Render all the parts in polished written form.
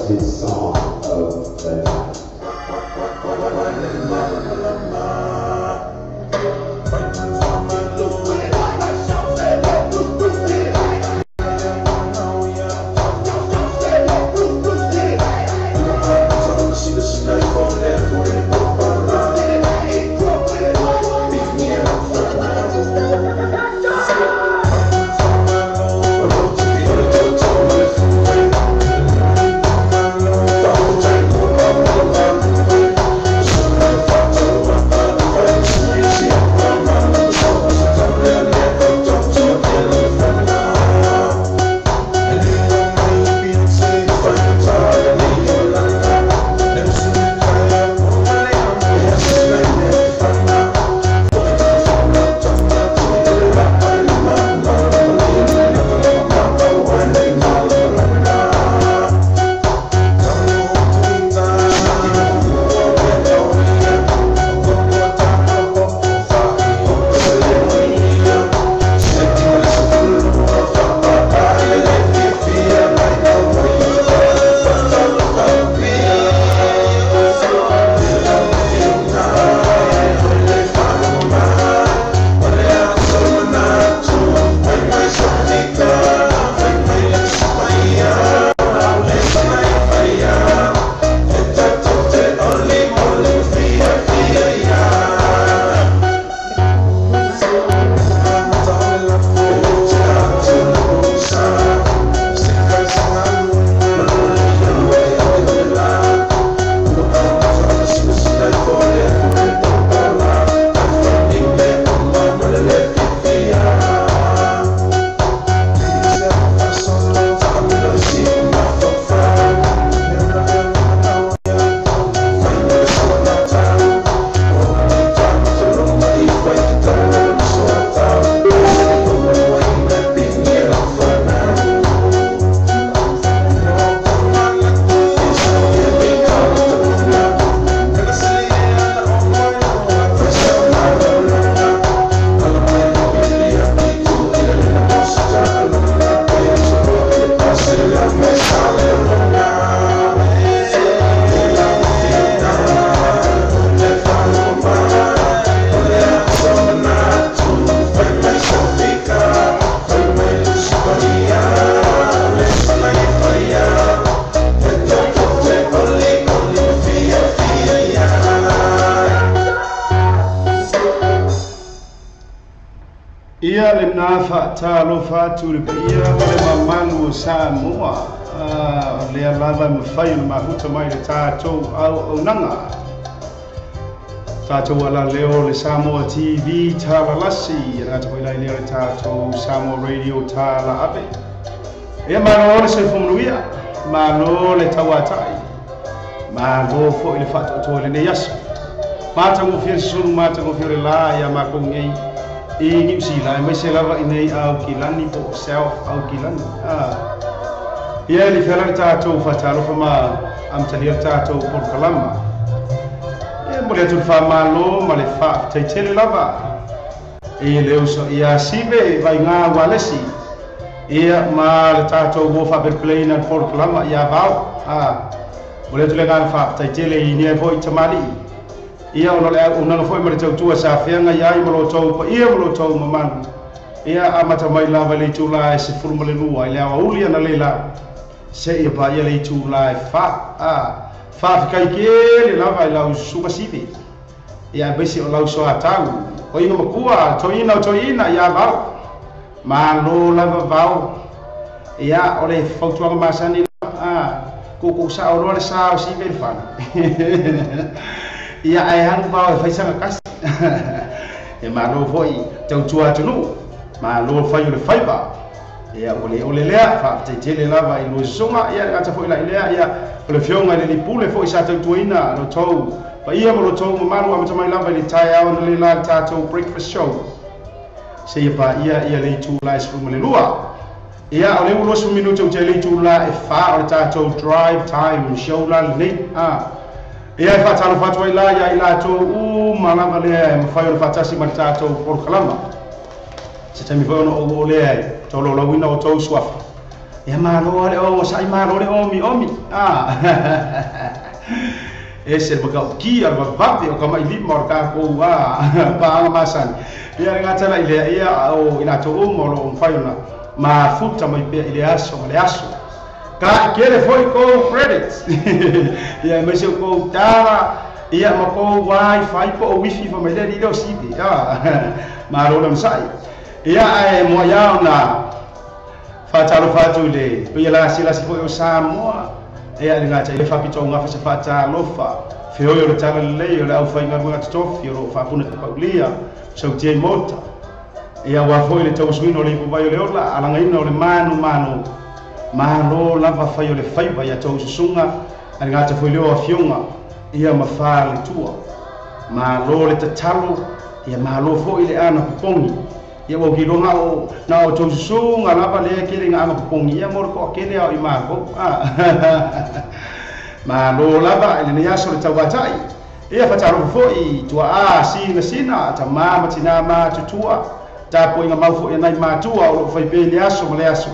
was his song of the night. Ia le nafa talo fatu le pia le mamalu Samoa le alava mafai ma huta mai le tātou au nanga tātou ala leo le Samoa TV tala lasi na te lai le tātou Samoa Radio tala ape e malo le se fomluia malo le tawatai malo fo le fatu to le yas mata mo fir sulu mata mo fir la ya ma ko ngai e ni si la me se lava inei au kilani po self au kilani ia li fera tātou fatalo fama am talia tātou por kalama e mo le tu fa malo ma le fa te tele lava e le uso ia sibe vai nga walesi ia ma le tātou go fa berkeley na por kalama ia vau mo le tu le nga fa te tele ni e voi tamali ia ono le una foi mo le tautua sa fianga ia i mo lo tau pa ia mo lo tau mamanu ia amata mai lava le tula e se fulu le lua ile awa uli ana leila se ia pa ia le tula e fa kai ke le lava i lau suka sivi ia besi o lau so atau o ina makua toina ia vau ma lo lava vau ia o le fautua masani ko sa o le sa o sivi fana ia ai hang ba fai sanga kas e ma lo foi tau tua tunu ma lo fai le fai ba ia ole lea fa te tele lava i lo songa ia ata foi la lea ia le fionga le pule foi sa tau tuina lo tau pa ia mo lo tau ma lo amata mai lava le tai au le la tau breakfast show se ia pa ia le tu la is mo le lua ia ole ulo su minuto te le tu la e fa o tau drive time show la le ia fa talo fatwa ila ya ila to malanga le mafai o fatasi martato por kalama se tami vono o le to lo lawina o to swafa ia malo le o sai malo le omi ese baka ki ar vape o kama ili morka ko wa pa masan ia ngata la ile ia o ina to mo faina ma futa mai pe ile aso le aso ka kele foi ko credits ia me se ko tara ia ma ko wifi ko wifi fa mai le ilo sibi ma ro nam sai ia ai mo ya na fa talo fatu le pe la sila si foi o Samoa ia ngata ile fa pito nga fa se fa talofa feo yo tala le yo la fa inga nga tofi ro fa puna ka paulia so tie mota ia wa foi le tau swino le ko vai le ola ala ngai no le mano lava fa yo le fai vai a tau sunga ali ngata foi le o afionga ia ma fa le tua ma lo le tatalo ia ma lo foi le ana pongi ia wo gilo nga o na o tau sunga lava le kele nga pongi ia mor ko kele o ima ko ma lo lava ele ne aso le tawatai ia fa taro foi tua sina ta mama tina ma tutua ta po inga mau foi nai ma tua o fai be le aso le aso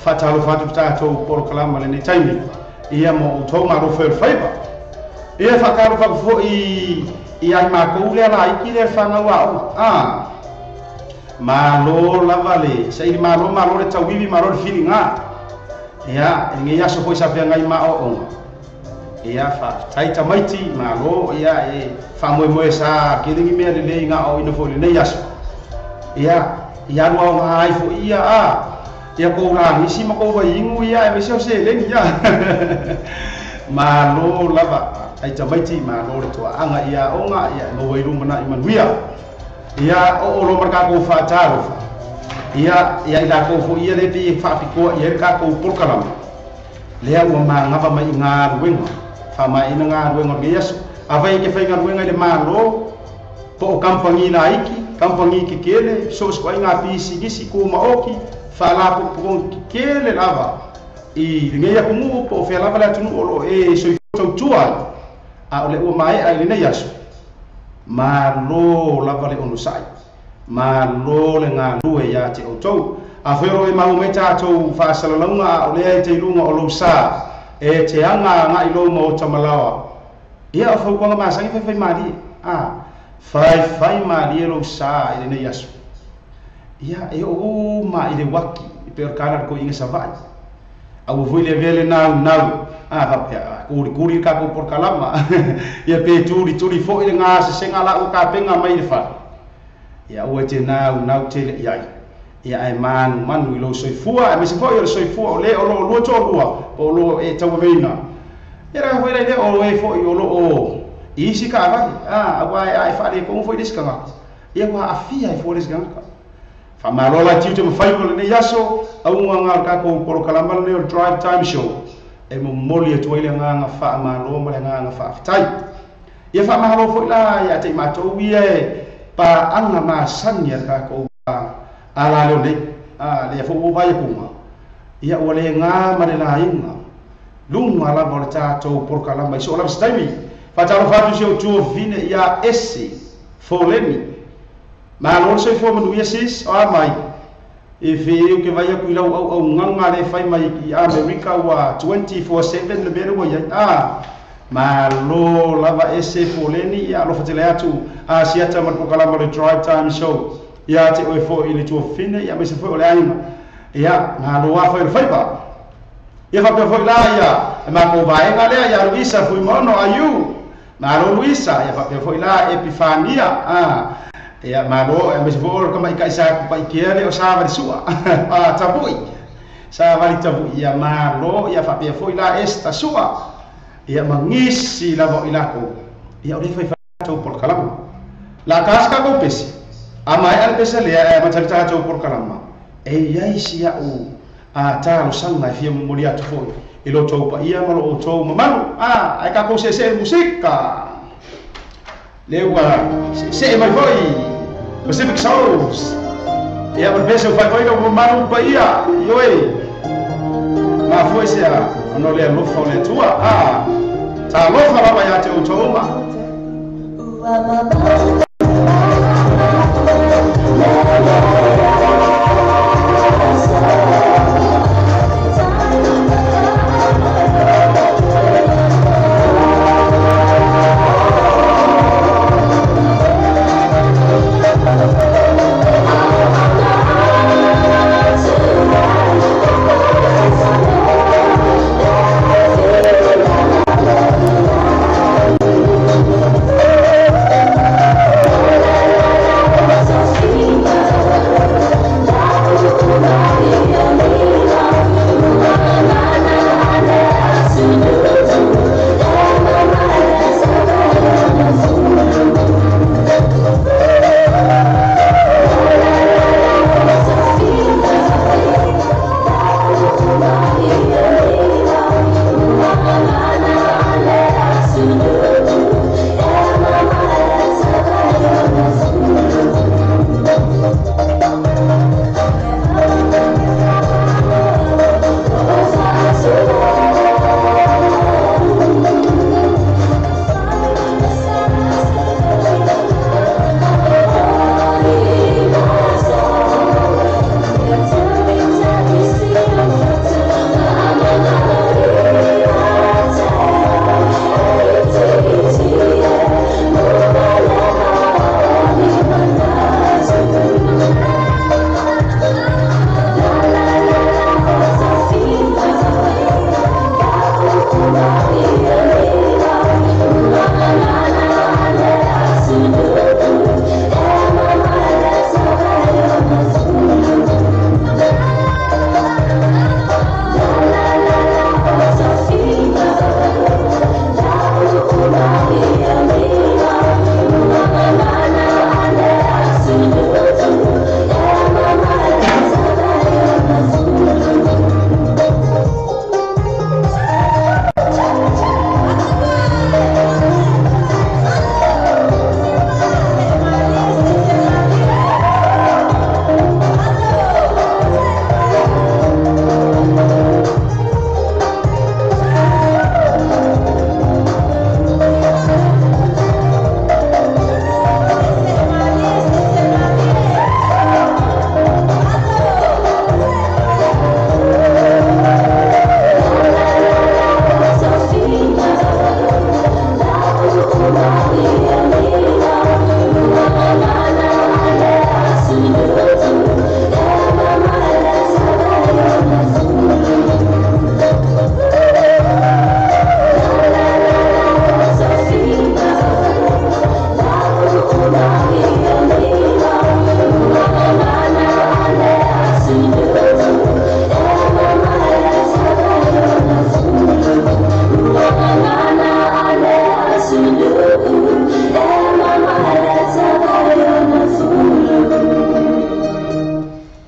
fa taro fa tu ta to por kalama le ni taimi ia mo to ma ro fer faiba ia fa taro fa foi ia ma ko le ala iki le fa nga wa ma lo lava le sai ma lo le tawiwi ma lo feelinga ia ngi aso foi sa pe ngai ma o ia fa taita maiti malo ia fa mo sa kiringi me le nga o ino fo le nei aso ia no mai fo ia ko la ni si ma ko wa ingu ia me se le ni ia malo lava taita maiti malo le to anga ia onga ia no wai ru mana imanuia ia o lo marka ko fa taro ia ila ko fo ia le ti fa piko ia ka ko porkalam le o ma ngava mai nga wenga fama ina nga ruenga geas avai ke fainga ruenga le malo po kampangi na iki kampangi ki kele so sko inga pisi gisi ko maoki fala po kele lava I ngeya kumu po fe lava la tunu olo so tua a ole o mai ai le yaso malo lava le onu sai malo le nga lue ya te o tou a fero e mau meta to fa salalunga ole te lunga o lo sa e te anga nga ilo mo tamalawa ia fo ko ma sangi fe mari fai mari lo sa ile ne yasu ia e o ma ile waki per kana ko inga savai au voi le vele na kuri ka ko por kalama ia pe turi fo ile nga se senga la o ka penga mai le fa ia o te na te ia ai manu ilo soifua me se foi soifua le o lo tolua o lo e tawena era foi le o e foi o lo isi ka vai vai ai fa le como foi descanga ia wa afia e foi descanga fa malola tito me fai ko le yaso au nga ka ko por kalamba le drive time show e mo moli to ile nga fa malo mo nga fa tai ia fa malo foi la ia te mato wie pa anga ma sanya ka ko ala lo le le fo vai kuma ia ole nga manela inga lunga la volta to por kala mai so la stami fa taro fa tu tu vine ia esse folemi ma lo se fo manu yesis o mai e fe o que vai ku ila o nganga le fai mai ki America wa 24/7 le bero ya ma lo lava esse foleni ia lo fatele atu sia tama por kala mo drive time show ia te o fo ile tu fine ia me se foi ole ainga ia na lo wa foi ba ia fa foi la ia ma ko vai ngale ia Luisa foi mono ayu na lo Luisa ia fa foi la Epifania ia ma lo me se foi como i sa pa kiele o sa va sua tabui sa va tabui ia ma lo ia fa foi la esta sua ia mangisi la vo ilako ia o foi to por kalam la casca ko pesi amai al pesa le matarita to por kalama e yai sia o talo sanga fia moria to foi ilo to pa ia malo o to mamalu ai ka ko se musika lewa se mai foi Pacific Souls ia por pesa foi no mamalu pa ia yoi ma foi se no le lo fo le tua ta lo fa ba ya te o to ma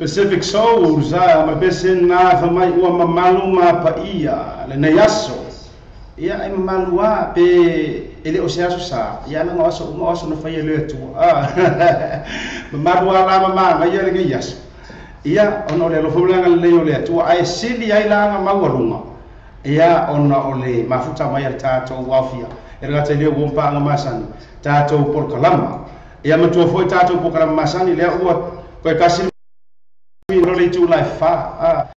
Pacific Soul za mabesen na famai ua mamalu ma paia le na yaso ia ai mamalu a pe ele o se aso sa ia na ngaso na fai le tu mamalu a la mama na ia le yaso ia ono le lo fulanga le le tu ai sili ai la nga mawalunga ia ono ole mafuta mai tato wafia era te le wompa nga masani tato por kalama ia matu foi tato por kalama masani le ua ko kasi no le tu life fa